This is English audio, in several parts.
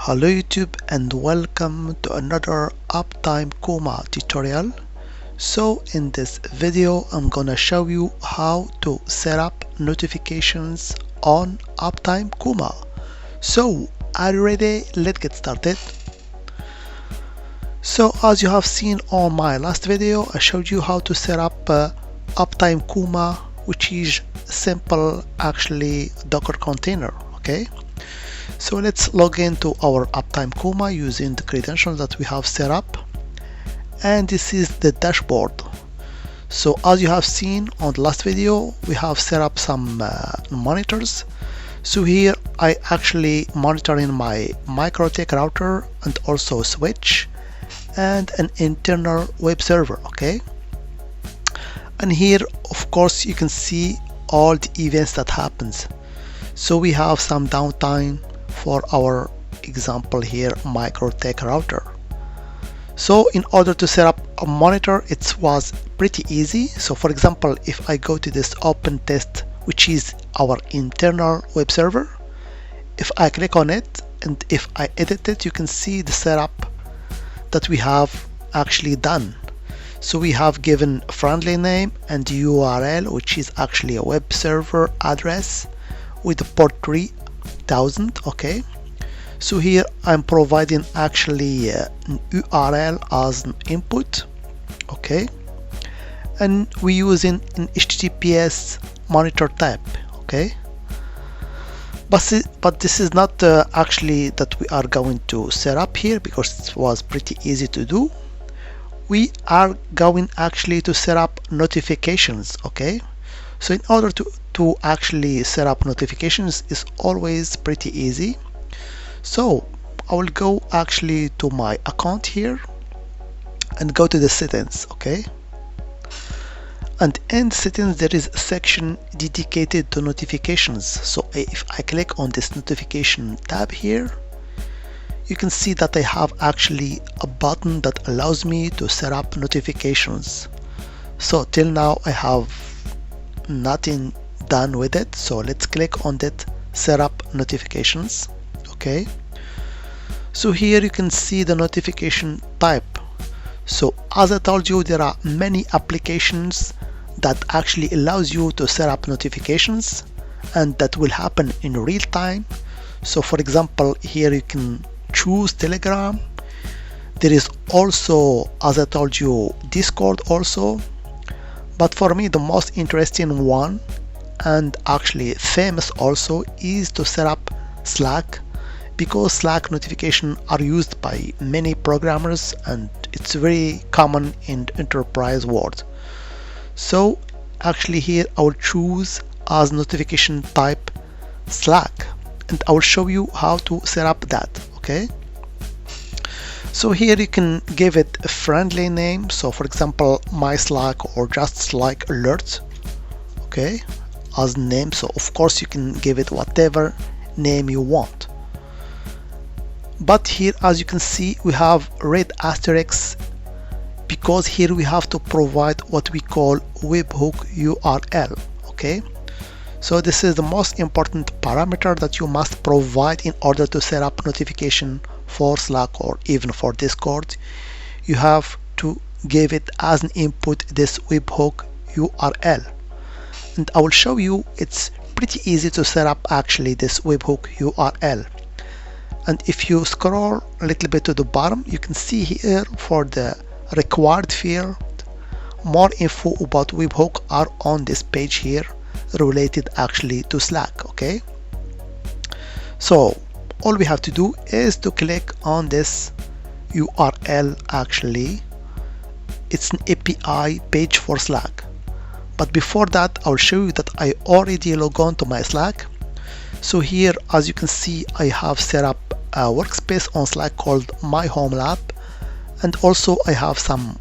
Hello YouTube and welcome to another Uptime Kuma tutorial. So in this video I'm gonna show you how to set up notifications on Uptime Kuma. So are you ready? Let's get started. So as you have seen on my last video, I showed you how to set up Uptime Kuma, which is simple actually Docker container. Okay, so let's log into our Uptime Kuma using the credentials that we have set up, and this is the dashboard. So as you have seen on the last video, we have set up some monitors. So here I actually monitoring my MikroTik router and also switch and an internal web server. Okay, and here of course you can see all the events that happens. So we have some downtime for our example here, MikroTik router. So in order to set up a monitor, it was pretty easy. So for example, if I go to this open test, which is our internal web server, if I click on it and if I edit it, you can see the setup that we have actually done. So we have given a friendly name and URL, which is actually a web server address with the port 3000. Okay, so here I'm providing actually an URL as an input. Okay, and we're using an HTTPS monitor type. Okay, but this is not actually that we are going to set up here because it was pretty easy to do. We are going actually to set up notifications. Okay, so in order to actually set up notifications is always pretty easy. So I will go actually to my account here and go to the settings. Okay, and in settings there is a section dedicated to notifications. So if I click on this notification tab here, you can see that I have actually a button that allows me to set up notifications. So till now I have nothing done with it, so let's click on that set up notifications. Okay, so here you can see the notification type. So as I told you, there are many applications that actually allows you to set up notifications, and that will happen in real time. So for example, here you can choose Telegram. There is also, as I told you, Discord also, but for me the most interesting one and actually famous also is to set up Slack, because Slack notifications are used by many programmers and it's very common in enterprise world. So actually here I will choose as notification type Slack, and I will show you how to set up that. Okay, so here you can give it a friendly name. So for example, my Slack or just Slack alert. Okay, as name. So of course you can give it whatever name you want, but here as you can see we have red asterisks because here we have to provide what we call webhook URL. Okay, so this is the most important parameter that you must provide in order to set up notification for Slack or even for Discord. You have to give it as an input this webhook URL, and I will show you it's pretty easy to set up actually this webhook URL. And if you scroll a little bit to the bottom, you can see here for the required field more info about webhook are on this page here related actually to Slack. Okay, so all we have to do is to click on this URL. Actually it's an API page for Slack, but before that I'll show you that I already log on to my Slack. So here as you can see I have set up a workspace on Slack called My Home Lab, and also I have some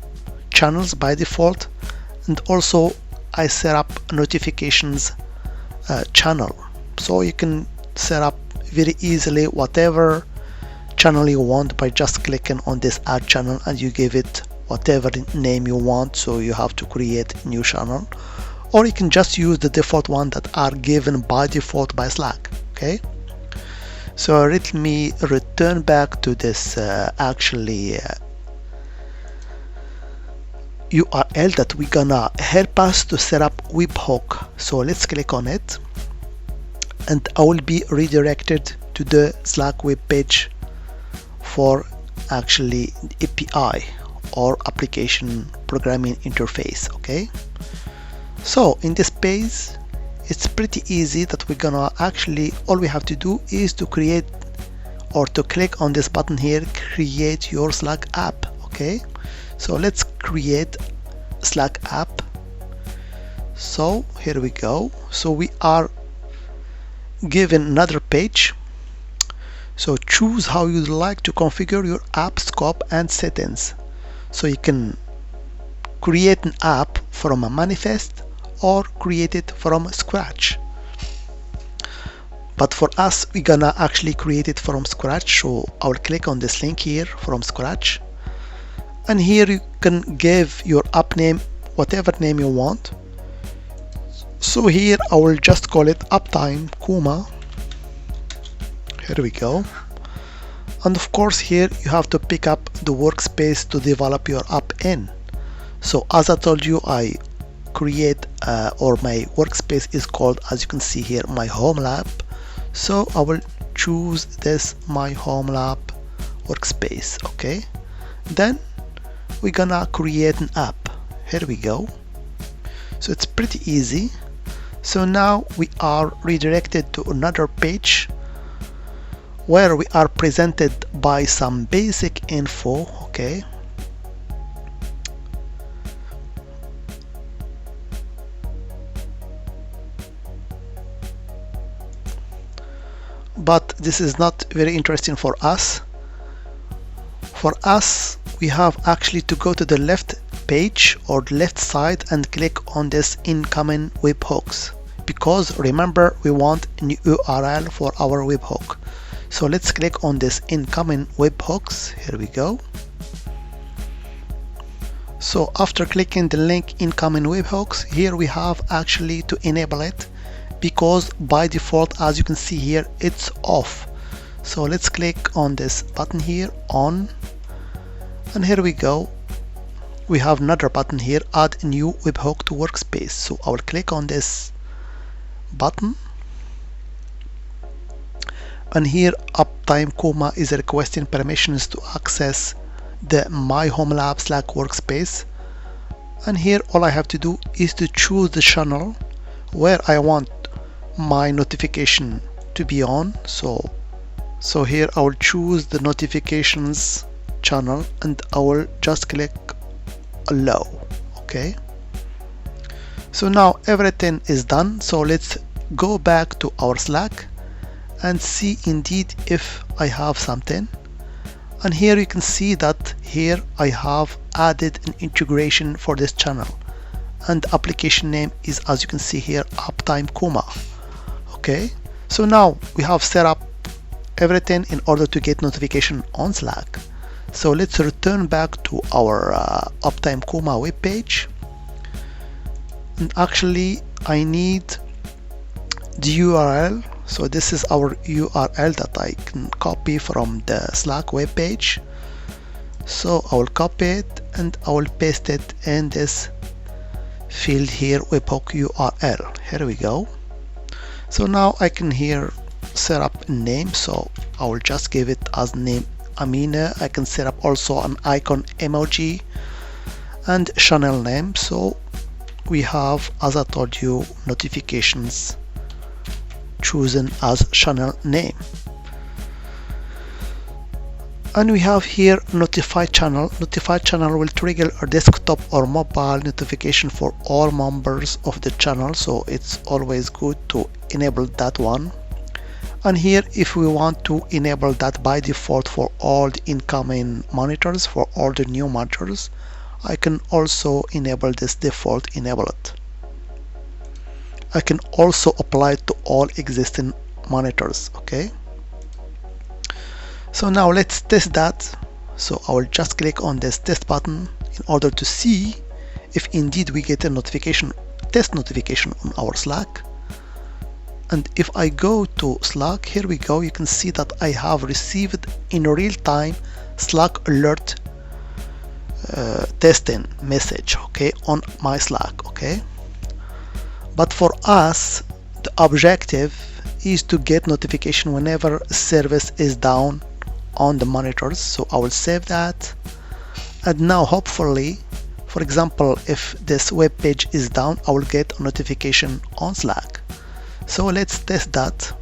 channels by default, and also I set up notifications channel. So you can set up very easily whatever channel you want by just clicking on this add channel, and you give it whatever name you want. So you have to create a new channel, or you can just use the default one that are given by default by Slack. Okay, So let me return back to this URL that we're gonna help us to set up webhook. So let's click on it, and I will be redirected to the Slack web page for actually API or application programming interface. Okay, so in this page it's pretty easy that we're gonna actually, all we have to do is to create or to click on this button here, create your Slack app. Okay, so let's create Slack app. So here we go. So we are given another page. So choose how you'd like to configure your app scope and settings. So you can create an app from a manifest or create it from scratch. But for us, we're gonna actually create it from scratch. So I'll click on this link here, from scratch. And here you can give your app name whatever name you want. So here I will just call it Uptime Kuma. Here we go. And of course here you have to pick up the workspace to develop your app in. So as I told you, I create or my workspace is called, as you can see here, my home lab. So I will choose this my home lab workspace. Okay, then we're gonna create an app. Here we go. So it's pretty easy. So now we are redirected to another page where we are presented by some basic info. Okay, but this is not very interesting for us. For us, we have actually to go to the left page or the left side and click on this incoming webhooks, because remember we want a new URL for our webhook. So let's click on this incoming webhooks. Here we go. So after clicking the link incoming webhooks, here we have actually to enable it, because by default, as you can see here, it's off. So let's click on this button here, on, and here we go. We have another button here, add a new webhook to workspace. So I will click on this button, and here Uptime Kuma is requesting permissions to access the My Home Lab Slack workspace. And here all I have to do is to choose the channel where I want my notification to be on. So here I will choose the notifications channel and I will just click allow. Okay, so now everything is done. So let's go back to our Slack and see indeed if I have something. And here you can see that here I have added an integration for this channel, and the application name is, as you can see here, Uptime Kuma. Okay, so now we have set up everything in order to get notification on Slack. So let's return back to our Uptime Kuma web page, and actually I need the URL. So this is our URL that I can copy from the Slack web page. So I will copy it and I will paste it in this field here, webhook URL. Here we go. So now I can here set up a name. So I will just give it as name Amina. I can set up also an icon emoji and channel name. So we have, as I told you, notifications chosen as channel name, and we have here notified channel. Notified channel will trigger a desktop or mobile notification for all members of the channel, so it's always good to enable that one. And here if we want to enable that by default for all the incoming monitors, for all the new monitors, I can also enable this default, enable it. I can also apply it to all existing monitors. Okay, so now let's test that. So I will just click on this test button in order to see if indeed we get a notification, test notification on our Slack. And if I go to Slack, here we go, you can see that I have received in real time Slack alert testing message, okay, on my Slack, okay. But for us, the objective is to get notification whenever service is down on the monitors. So I will save that, and now hopefully, for example, if this web page is down, I will get a notification on Slack. So let's test that.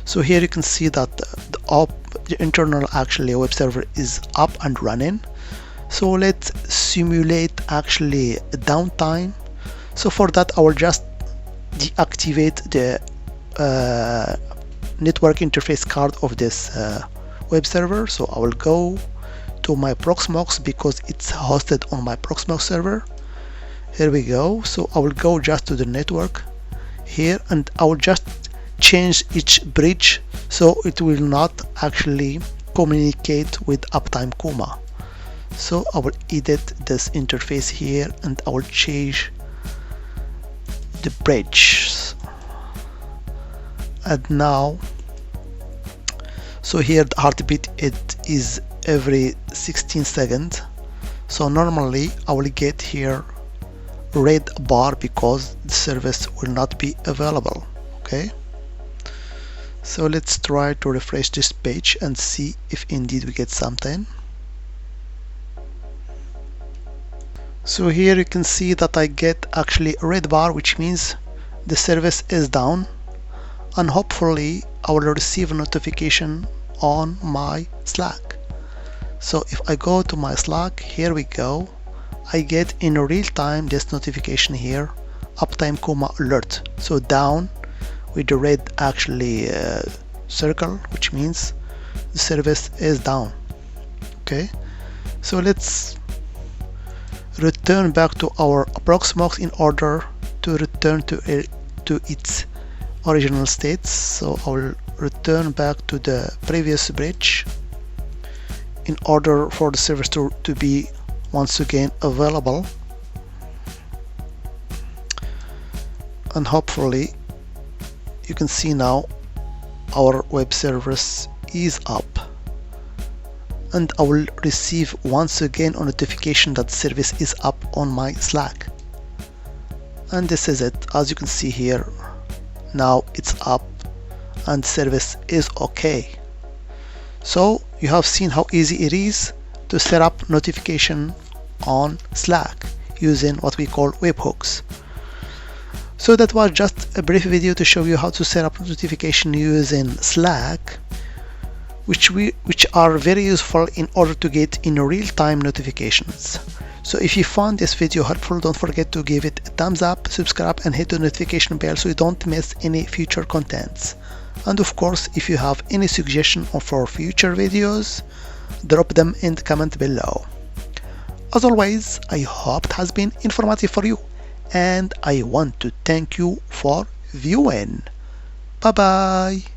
So here you can see that the internal actually web server is up and running. So let's simulate actually a downtime. So for that I will just deactivate the network interface card of this web server. So I will go to my Proxmox because it's hosted on my Proxmox server. Here we go. So I will go just to the network here, and I will just change each bridge so it will not actually communicate with Uptime Kuma. So I will edit this interface here, and I will change the bridge. And now, so here the heartbeat, it is every 16 seconds. So normally I will get here red bar because the service will not be available, okay. So let's try to refresh this page and see if indeed we get something. So here you can see that I get actually a red bar, which means the service is down, and hopefully I will receive a notification on my Slack. So if I go to my Slack, here we go, I get in real time this notification here, Uptime Kuma alert. So down with the red actually circle, which means the service is down, okay. So let's return back to our Proxmox in order to return to its original states. So I will return back to the previous bridge in order for the service to be once again available, and hopefully you can see now our web service is up, and I will receive once again a notification that the service is up on my Slack. And this is it. As you can see here, now it's up and the service is okay. So you have seen how easy it is to set up notification on Slack using what we call webhooks. So that was just a brief video to show you how to set up notification using Slack, which are very useful in order to get in real-time notifications. So if you found this video helpful, don't forget to give it a thumbs up, subscribe, and hit the notification bell so you don't miss any future contents. And of course, if you have any suggestion for future videos, drop them in the comment below. As always, I hope it has been informative for you, and I want to thank you for viewing. Bye bye.